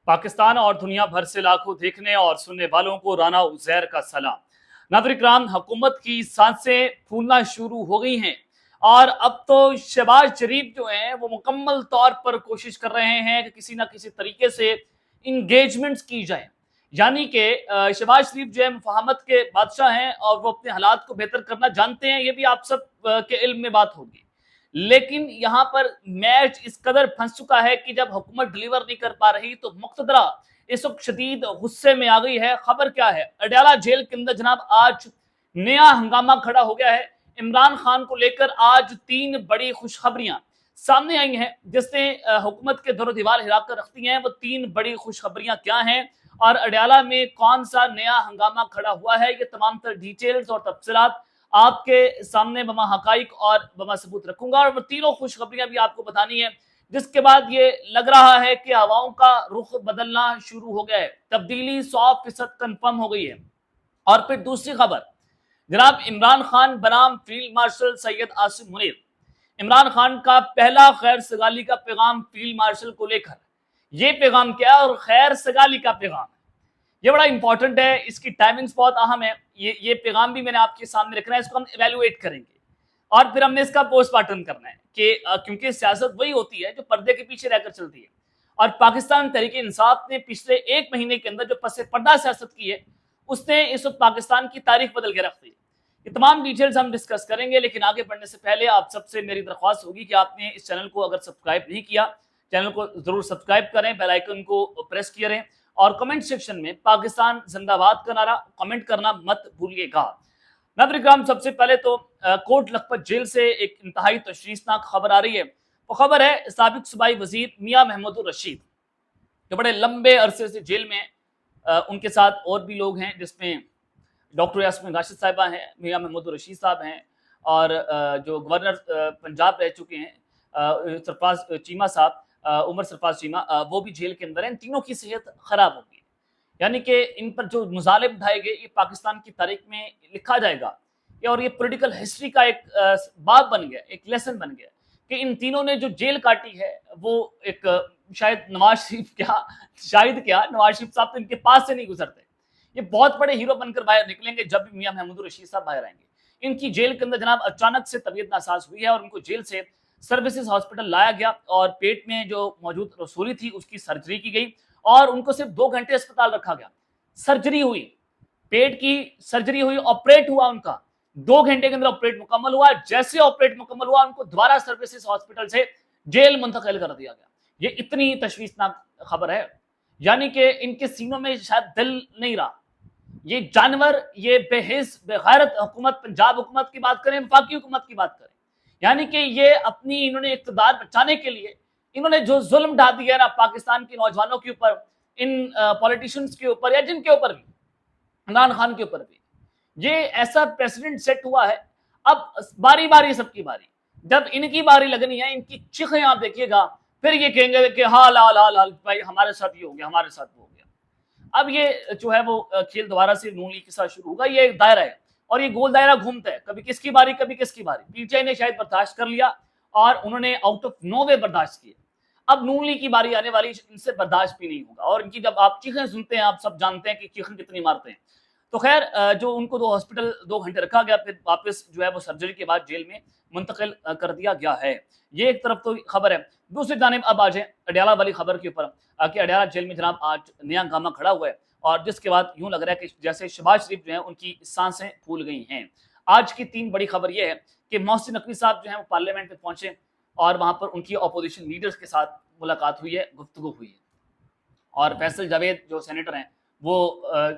पाकिस्तान और दुनिया भर से लाखों देखने और सुनने वालों को राना उज़ैर का सलाम। नाज़रीन इकराम, हुकूमत की सांसें फूलना शुरू हो गई हैं और अब तो शहबाज शरीफ जो हैं वो मुकम्मल तौर पर कोशिश कर रहे हैं कि किसी ना किसी तरीके से इंगेजमेंट्स की जाए। यानी कि शहबाज शरीफ जो है मुफाहमत के बादशाह हैं और वो अपने हालात को बेहतर करना जानते हैं, ये भी आप सब के इल्म में बात होगी। लेकिन यहाँ पर मैच इस कदर फंस चुका है कि जब हुकूमत डिलीवर नहीं कर पा रही तो मुक्तदरा इस वक्त शदीद गुस्से में आ गई है। खबर क्या है, अडयाला जेल के अंदर जनाब आज नया हंगामा खड़ा हो गया है। इमरान खान को लेकर आज तीन बड़ी खुशखबरियां सामने आई हैं, जिसने हुकूमत के दरो दीवार हिलाकर रखती हैं। वो तीन बड़ी खुशखबरियां क्या हैं और अडयाला में कौन सा नया हंगामा खड़ा हुआ है, ये तमाम तर डिटेल्स और तफसीलात आपके सामने बमा हकाइक और बमा सबूत रखूंगा। और वो तीनों खुशखबरियां भी आपको बतानी है, जिसके बाद ये लग रहा है कि हवाओं का रुख बदलना शुरू हो गया है। तब्दीली 100% कंफर्म हो गई है। और फिर दूसरी खबर, जनाब इमरान खान बनाम फील्ड मार्शल सैयद आसिम मुनीर। इमरान खान का पहला खैर सगाली का पैगाम फील्ड मार्शल को लेकर। ये पैगाम क्या है और खैर सगाली का पैगाम, ये बड़ा इंपॉर्टेंट है, इसकी टाइमिंग्स बहुत अहम है। ये पैगाम भी मैंने आपके सामने रखना है, इसको हम इवेलुएट करेंगे और फिर हमने इसका पोस्टमार्टम करना है कि क्योंकि सियासत वही होती है जो पर्दे के पीछे रहकर चलती है। और पाकिस्तान तहरीक इंसाफ ने पिछले एक महीने के अंदर जो पसे पर्दा सियासत की है, उसने इस वक्त पाकिस्तान की तारीख बदल के रख दी है। ये तमाम डिटेल्स हम डिस्कस करेंगे, लेकिन आगे बढ़ने से पहले आप सबसे मेरी दरख्वास्त होगी कि आपने इस चैनल को अगर सब्सक्राइब नहीं किया, चैनल को जरूर सब्सक्राइब करें, बेल आइकन को प्रेस करें और कमेंट सेक्शन में पाकिस्तान जिंदाबाद का नारा कमेंट करना मत भूलिएगा। नाज़रीन इकराम, सबसे पहले तो कोट लखपत जेल से एक इंतहाई तशवीशनाक खबर आ रही है। वो खबर है साबिक सूबाई वजीर मियां महमूद रशीद, जो बड़े लंबे अरसे से जेल में, उनके साथ और भी लोग हैं, जिसमें डॉक्टर यास्मीन राशिद साहिबा हैं, मियां महमूद रशीद साहब हैं और जो गवर्नर पंजाब रह चुके हैं सरफराज चीमा साहब, उमर सरफराज चीमा, वो भी जेल के अंदर हैं। इन तीनों की सेहत खराब होगी, यानी कि इन पर जो मुजालिम ढाए गए, ये पाकिस्तान की तारीख में लिखा जाएगा और ये पॉलिटिकल हिस्ट्री का एक बाब बन गया, एक लेसन बन गया कि इन तीनों ने जो जेल काटी है वो एक शायद नवाज शरीफ नवाज शरीफ साहब तो इनके पास से नहीं गुजरते। ये बहुत बड़े हीरो बनकर बाहर निकलेंगे जब भी मियां महमूद रशीद साहब बाहर आएंगे। इनकी जेल के अंदर जनाब अचानक से तबीयत नासाज हुई है और उनको जेल से सर्विसेज हॉस्पिटल लाया गया और पेट में जो मौजूद रसूली थी उसकी सर्जरी की गई और उनको सिर्फ 2 घंटे अस्पताल रखा गया। सर्जरी हुई, पेट की सर्जरी हुई, ऑपरेट हुआ, उनका 2 घंटे के अंदर ऑपरेट मुकम्मल हुआ। जैसे ऑपरेट मुकम्मल हुआ, उनको दोबारा सर्विसेज हॉस्पिटल से जेल मुंतकिल कर दिया गया। ये इतनी तशवीशनाक खबर है, यानी कि इनके सीनों में शायद दिल नहीं रहा। ये जानवर, ये बेहिस बेगैरत हुकूमत, पंजाब हुकूमत की बात करें, वफाकी हुकूमत की बात करें, यानी कि ये अपनी इन्होंने इक़्तिदार बचाने के लिए इन्होंने जो जुल्म ढा दिया ना पाकिस्तान के नौजवानों के ऊपर, इन पॉलिटिशियंस के ऊपर या जिनके ऊपर भी, इमरान खान के ऊपर भी, ये ऐसा प्रेसिडेंट सेट हुआ है। अब बारी बारी सबकी बारी, जब इनकी बारी लगनी है, इनकी चीखें आप देखिएगा, फिर ये कहेंगे कि हाल हाल हाल हाल भाई हमारे साथ ये हो गया, हमारे साथ वो हो गया। अब ये जो है वो खेल दोबारा से नून लीग के साथ शुरू होगा। ये एक दायरा है और ये गोल दायरा घूमता है, कभी किसकी बारी कभी किसकी बारी। पीटीआई ने शायद बर्दाश्त कर लिया और उन्होंने आउट ऑफ नो वे बर्दाश्त किए। अब नून लीग की बारी आने वाली, इनसे बर्दाश्त भी नहीं होगा। और इनकी जब आप चीखें सुनते हैं, आप सब जानते हैं कि चीखें कितनी मारते हैं। तो खैर, जो उनको दो हॉस्पिटल 2 घंटे रखा गया, फिर वापस जो है वो सर्जरी के बाद जेल में मुंतकिल कर दिया गया है। ये एक तरफ तो खबर है। दूसरी जानिब अब आ जाए अडयाला वाली खबर के ऊपर कि अडयाला जेल में जनाब आज नया हंगामा खड़ा हुआ है और जिसके बाद यूं लग रहा है कि जैसे शहबाज शरीफ जो है उनकी सांसें फूल गई हैं। आज की 3 बड़ी खबर यह है कि मोहसिन नकवी साहब जो है वो पार्लियामेंट में पहुंचे और वहां पर उनकी अपोजिशन लीडर्स के साथ मुलाकात हुई है, गुफ्तगू हुई है। और फैसल जावेद जो सेनेटर हैं वो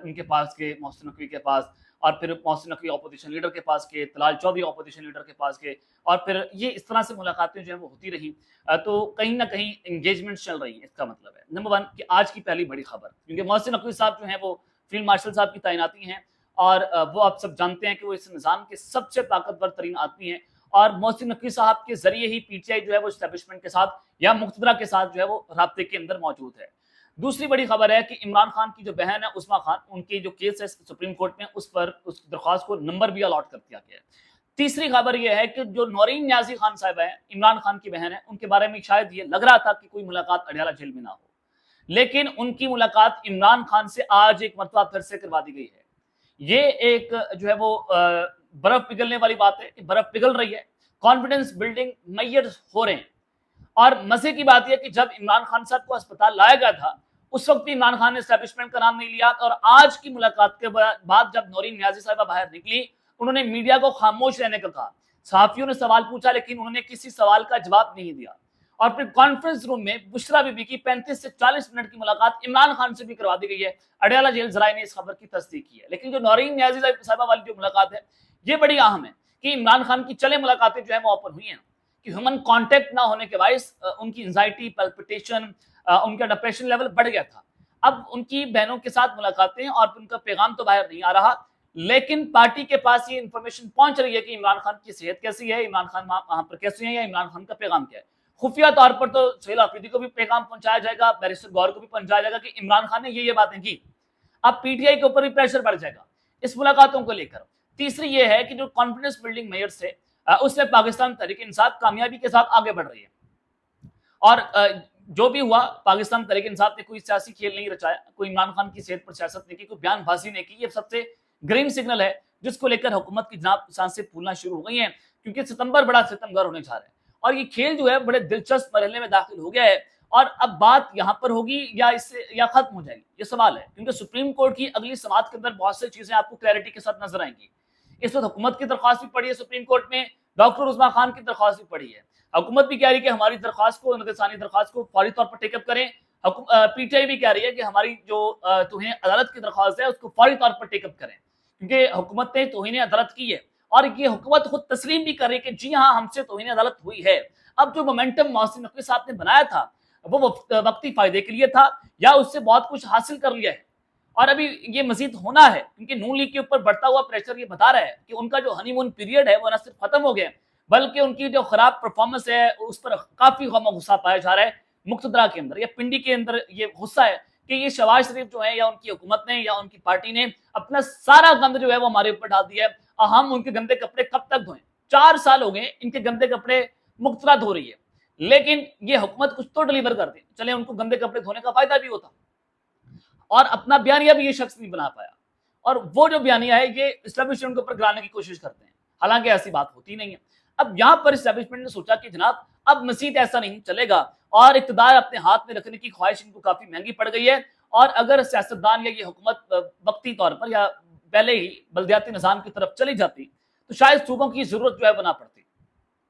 उनके पास गए, मोहसिन नकवी के पास, और फिर मोहसिन नकवी अपोजिशन लीडर के पास गए, तलाल चौधरी अपोजिशन लीडर के पास गए, और फिर ये इस तरह से मुलाकातें जो है वो होती रही। तो कहीं ना कहीं इंगेजमेंट चल रही है। इसका मतलब है नंबर 1 कि आज की पहली बड़ी खबर, क्योंकि मोहसिन नकवी साहब जो हैं वो फील्ड मार्शल साहब की तैनाती हैं और वो आप सब जानते हैं कि वो इस निज़ाम के सबसे ताकतवर तरीन आदमी हैं और मोहसिन नकवी साहब के जरिए ही पीटीआई जो है वो एस्टेब्लिशमेंट के साथ या मुक़तदरा के साथ जो है वो राब्ते के अंदर मौजूद है। दूसरी बड़ी खबर है कि इमरान खान की जो बहन है उस्मा खान, उनकी जो केस है सुप्रीम कोर्ट में, उस पर उस दरख्वास्त को नंबर भी अलॉट कर दिया गया है। तीसरी खबर यह है कि जो नौरीन न्याजी खान साहिबा है, इमरान खान की बहन है, उनके बारे में शायद ये लग रहा था कि कोई मुलाकात अडयाला जेल में ना हो, لیکن ان کی ملاقات عمران خان سے آج ایک مرتبہ پھر سے کروا دی گئی ہے۔ یہ ایک جو ہے وہ برف پگھلنے والی بات ہے کہ برف پگھل رہی ہے، کانفیڈنس بلڈنگ میئر ہو رہے ہیں۔ اور مزے کی بات یہ کہ جب عمران خان صاحب کو اسپتال لایا گیا تھا اس وقت بھی عمران خان نے اسٹیبلشمنٹ کا نام نہیں لیا، اور آج کی ملاقات کے بعد جب نورین نیازی صاحبہ باہر نکلی انہوں نے میڈیا کو خاموش رہنے کا کہا، صحافیوں نے سوال پوچھا لیکن انہوں نے کسی سوال کا جواب نہیں دیا، اور پھر کانفرنس روم میں بشرا بی بی کی 35 سے 40 منٹ کی ملاقات عمران خان سے بھی کروا دی گئی ہے۔ اڈیالہ جیل ذرائع نے اس خبر کی تصدیق کی ہے۔ لیکن جو نورین نیازی صاحبہ والی جو ملاقات ہے یہ بڑی اہم ہے کہ عمران خان کی چلے ملاقاتیں جو ہے وہ اوپن ہوئی ہیں کہ ہیومن کانٹیکٹ نہ ہونے کے باعث ان کی انزائٹی، پلپٹیشن، ان کا ڈپریشن لیول بڑھ گیا تھا۔ اب ان کی بہنوں کے ساتھ ملاقاتیں اور ان کا پیغام تو باہر نہیں آ رہا، لیکن پارٹی کے پاس یہ انفارمیشن پہنچ رہی ہے کہ عمران خان کی صحت کیسی ہے، عمران خان وہاں پر کیسے ہیں، یا عمران خان کا پیغام کیا ہے۔ خفیہ طور پر تو سہیل آفریدی کو بھی پیغام پہنچایا جائے گا، بیرسٹر گوہر کو بھی پہنچایا جائے گا کہ عمران خان نے یہ باتیں کی۔ اب پی ٹی آئی کے اوپر بھی پریشر بڑھ جائے گا اس ملاقاتوں کو لے کر۔ تیسری یہ ہے کہ جو کانفیڈنس بلڈنگ میئر سے اس میں پاکستان تحریک انصاف کامیابی کے ساتھ آگے بڑھ رہی ہے، اور جو بھی ہوا پاکستان تحریک انصاف نے کوئی سیاسی کھیل نہیں رچایا، کوئی عمران خان کی صحت پر سیاست نہیں کی، کوئی بیان بازی نہیں کی۔ یہ سب سے گرین سگنل ہے جس کو لے کر حکومت کی جناب سانسیں پھولنا شروع ہو گئی ہیں، کیونکہ ستمبر بڑا ستمگر ہونے جا رہا ہے اور یہ کھیل جو ہے بڑے دلچسپ مرحلے میں داخل ہو گیا ہے۔ اور اب بات یہاں پر ہوگی یا اس سے یا ختم ہو جائے گی، یہ سوال ہے، کیونکہ سپریم کورٹ کی اگلی سماعت کے اندر بہت سی چیزیں آپ کو کلیئرٹی کے ساتھ نظر آئیں گی۔ اس وقت حکومت کی درخواست بھی پڑی ہے سپریم کورٹ میں، ڈاکٹر عثمان خان کی درخواست بھی پڑی ہے۔ حکومت بھی کہہ رہی ہے کہ ہماری درخواست کو، ثانی درخواست کو فوری طور پر ٹیک اپ کریں۔ پی ٹی آئی بھی کہہ رہی ہے کہ ہماری جو توہین عدالت کی درخواست ہے اس کو فوری طور پر ٹیک اپ کریں، کیونکہ حکومت نے توہین عدالت کی ہے، اور یہ حکومت خود تسلیم بھی کر رہی ہے کہ جی ہاں ہم سے توہین عدالت ہوئی ہے۔ اب جو مومنٹم محسن نقوی صاحب نے بنایا تھا وہ وقتی فائدے کے لیے تھا یا اس سے بہت کچھ حاصل کر لیا ہے، اور ابھی یہ مزید ہونا ہے، کیونکہ نون لیگ کے اوپر بڑھتا ہوا پریشر یہ بتا رہا ہے کہ ان کا جو ہنی مون پیریڈ ہے وہ نہ صرف ختم ہو گیا بلکہ ان کی جو خراب پرفارمنس ہے اس پر کافی غم و غصہ پایا جا رہا ہے مقتدرہ کے اندر یا پنڈی کے اندر۔ یہ غصہ ہے کہ یہ شہباز شریف جو ہے یا ان کی حکومت نے یا ان کی پارٹی نے اپنا سارا گند جو ہے وہ ہمارے اوپر ڈال دیا ہے، اور ہم ان کے گندے کپڑے کب تک دھوئیں؟ 4 سال ہو گئے ان کے گندے کپڑے مقتدرہ دھو رہی ہے، لیکن یہ حکومت کچھ تو ڈلیور کر دے، چلے ان کو گندے کپڑے دھونے کا فائدہ بھی ہوتا، اور اپنا بیانیہ بھی یہ شخص نہیں بنا پایا، اور وہ جو بیانیہ ہے یہ اسٹیبلشمنٹ کے اوپر گرانے کی کوشش کرتے ہیں، حالانکہ ایسی بات ہوتی نہیں ہے۔ اب یہاں پر اسٹیبلشمنٹ نے سوچا کہ جناب اب مزید ایسا نہیں چلے گا، اور اقتدار اپنے ہاتھ میں رکھنے کی خواہش ان کو کافی مہنگی پڑ گئی ہے، اور اگر سیاستدان یا یہ حکومت وقتی طور پر یا پہلے ہی بلدیاتی نظام کی طرف چلی جاتی تو شاید صوبوں کی ضرورت جو ہے وہ نہ پڑتی۔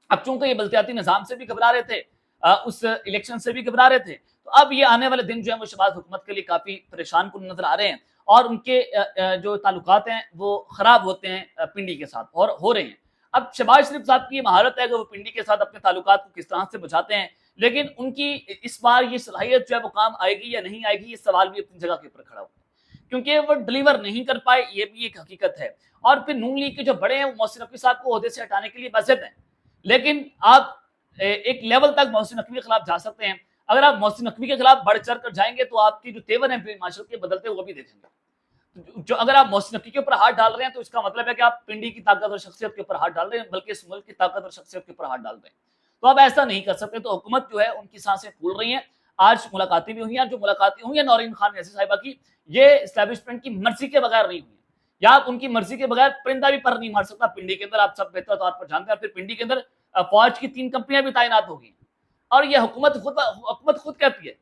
اب چونکہ یہ بلدیاتی نظام سے بھی گھبرا رہے تھے، اس الیکشن سے بھی گھبرا رہے تھے، تو اب یہ آنے والے دن جو ہے وہ شہباز حکومت کے لیے کافی پریشان کن نظر آ رہے ہیں، اور ان کے جو تعلقات ہیں وہ خراب ہوتے ہیں پنڈی کے ساتھ اور ہو رہے ہیں۔ اب شہباز شریف صاحب کی یہ مہارت ہے کہ وہ پنڈی کے ساتھ اپنے تعلقات کو کس طرح سے بچاتے ہیں، لیکن ان کی اس بار یہ صلاحیت جو ہے وہ کام آئے گی یا نہیں آئے گی، یہ سوال بھی اپنی جگہ کے اوپر کھڑا ہوا ہے، کیونکہ وہ ڈلیور نہیں کر پائے، یہ بھی ایک حقیقت ہے۔ اور پھر نون لیگ کے جو بڑے ہیں وہ محسن نقوی صاحب کو عہدے سے ہٹانے کے لیے بضد ہیں، لیکن آپ ایک لیول تک محسن نقوی کے خلاف جا سکتے ہیں۔ اگر آپ محسن نقوی کے خلاف بڑھ چڑھ کر جائیں گے تو آپ کی جو تیور ہیں معاشرت کے بدلتے وہ بھی دیکھیں گے۔ جو اگر آپ محسن نقوی کے اوپر ہاتھ ڈال رہے ہیں تو اس کا مطلب ہے کہ آپ پنڈی کی طاقت اور شخصیت کے اوپر ہاتھ ڈال رہے ہیں، بلکہ اس ملک کی طاقت اور شخصیت کے اوپر ہاتھ ڈال رہے ہیں، تو آپ ایسا نہیں کر سکتے۔ تو حکومت جو ہے ان کی سانسیں پھول رہی ہیں۔ آج ملاقاتیں بھی ہوئی ہیں، جو ملاقاتیں ہوئی ہیں نورین خان نیازی صاحبہ کی، یہ اسٹیبلشمنٹ کی مرضی کے بغیر نہیں ہوئی ہیں، یا آپ ان کی مرضی کے بغیر پرندہ بھی پر نہیں مار سکتا پنڈی کے اندر، آپ سب بہتر طور پر جانتے ہیں۔ اور پھر پنڈی کے اندر فوج کی 3 کمپنیاں بھی تعینات ہو گئی، اور یہ حکومت خود کہتی ہے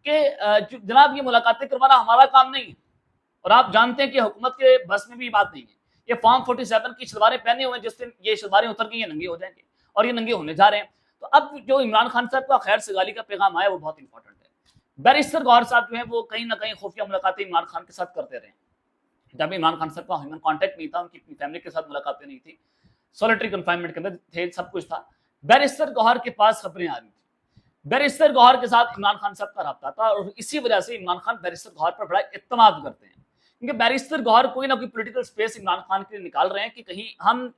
کہ جناب یہ ملاقاتیں کروانا ہمارا کام نہیں ہے، اور آپ جانتے ہیں کہ حکومت کے بس میں بھی بات نہیں ہے۔ یہ فارم 47 کی شلواریں پہنے ہوئے ہیں، جس دن یہ شلواریں اتر گئی یہ ننگے ہو جائیں گے، اور یہ ننگے ہونے جا رہے ہیں۔ تو اب جو عمران خان صاحب کا خیر سگالی کا پیغام آیا وہ بہت امپورٹنٹ ہے۔ بیرسٹر گوہر صاحب جو ہیں وہ کہیں نہ کہیں خفیہ ملاقاتیں عمران خان کے ساتھ کرتے رہے ہیں، جب عمران خان صاحب کا ہیومن کانٹیکٹ نہیں تھا، ان کی اپنی فیملی کے ساتھ ملاقاتیں نہیں تھی، سولیٹری کنفائنمنٹ کے اندر تھے، سب کچھ تھا، بیرسٹر گوہر کے پاس خبریں آ رہی تھیں، بیرسٹر گوہر کے ساتھ عمران خان صاحب کا رابطہ تھا، اور اسی وجہ سے عمران خان بیرسٹر گوہر پر بڑا اعتماد کرتے ہیں، کیونکہ بیرسٹر گوہر کوئی نہ کوئی پولیٹیکل سپیس عمران خان کے لیے نکال رہے ہیں کہ کہیں ہم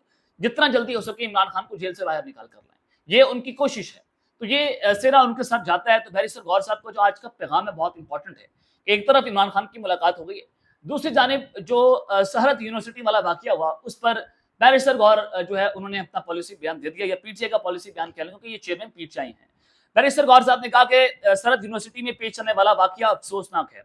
جتنا جلدی ہو سکے عمران خان کو جیل سے باہر نکال کر لائیں، یہ ان کی کوشش ہے۔ تو یہ سیرا ان کے ساتھ جاتا ہے۔ تو بیرسٹر گوہر صاحب کو جو آج کا پیغام ہے بہت امپورٹنٹ ہے، ایک طرف عمران خان کی ملاقات ہو گئی ہے، دوسری جانب جو سہرت یونیورسٹی والا واقعہ ہوا اس پر بیرسٹر گوہر جو ہے انہوں نے اپنا پالیسی بیان دے دیا، یا پی ٹی آئی کا پالیسی بیان کہہ لیں، کیونکہ یہ چیئرمین پی ٹی آئی ہیں۔ बैरिस्टर गौहर साहब ने कहा कि सरहद यूनिवर्सिटी में पेश आने वाला वाकया अफसोसनाक है।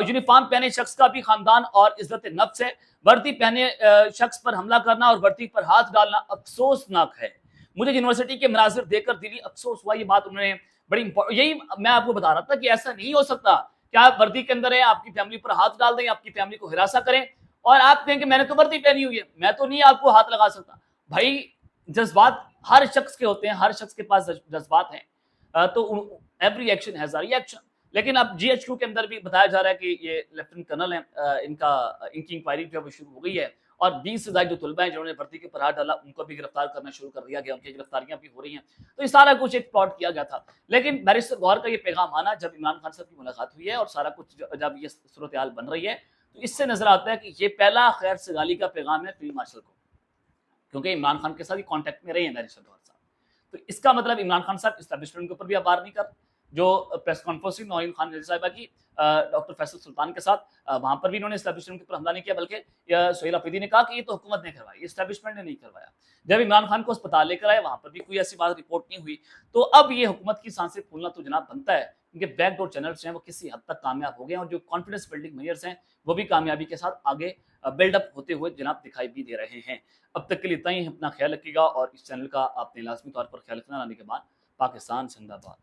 यूनिफॉर्म पहने शख्स का भी खानदान और इज्जत नफ्स है। वर्दी पहने शख्स पर हमला करना और वर्दी पर हाथ डालना अफसोसनाक है। मुझे यूनिवर्सिटी के मनाजिर देखकर दिली अफसोस हुआ। ये बात उन्होंने बड़ी यही मैं आपको बता रहा था कि ऐसा नहीं हो सकता कि आप वर्दी के अंदर है, आपकी फैमिली पर हाथ डाल दें, आपकी फैमिली को हिरासा करें और आप कहें कि मैंने तो वर्दी पहनी हुई है, मैं तो नहीं आपको हाथ लगा सकता। भाई जज्बात हर शख्स के होते हैं, हर शख्स के पास जज्बात हैं, तो every action has a reaction. लेकिन अब जीएचक्यू के अंदर भी बताया जा रहा है कि ये लेफ्टिनेंट कर्नल हैं, इनकी इंक्वायरी जो है वो शुरू हो गई है और 20 से ज्यादा जो तुलबा हैं जिन्होंने भर्ती के ऊपर हाथ डाला उनको भी गिरफ्तार करना शुरू कर दिया गया, उनकी गिरफ्तारियां भी हो रही हैं। तो ये सारा कुछ एक प्लॉट किया गया था। लेकिन बैरिस्टर गौहर का ये पैगाम आना जब इमरान खान साहब की मुलाकात हुई है और सारा कुछ जब ये सूरत हाल बन रही है, तो इससे नजर आता है कि ये पहला खैर सगाली का पैगाम है फील्ड मार्शल को, क्योंकि इमरान खान के साथ ही कांटेक्ट में रहे हैं बैरिस्टर गौहर साहब। तो इसका मतलब इमरान खान साहब इस्टेब्लिशमेंट के ऊपर भी आभार नहीं कर, जो प्रेस कॉन्फ्रेंस हुई नौरीन खान साहिबा की डॉक्टर फैसल सुल्तान के साथ, वहां पर भी इन्होंने इस्टेब्लिशमेंट के ऊपर हमला नहीं किया, बल्कि सोहेल अफरीदी ने कहा कि ये तो हुकूमत ने करवाया, ये इस्टेब्लिशमेंट ने नहीं करवाया। जब इमरान खान को अस्पताल लेकर आए वहां पर भी कोई ऐसी बात रिपोर्ट नहीं हुई। तो अब ये हुकूमत की सांसें फूलना तो जनाब बनता है, उनके बैकडोर चैनल्स हैं वो किसी हद तक कामयाब हो गए और जो कॉन्फिडेंस बिल्डिंग मेजर्स हैं वो भी कामयाबी के साथ आगे बिल्डअप होते हुए जनाब दिखाई भी दे रहे हैं। अब तक के लिए इतना ही, अपना ख्याल रखिएगा और इस चैनल का आपने लाजमी तौर पर ख्याल रखना। आने के बाद पाकिस्तान जिंदाबाद।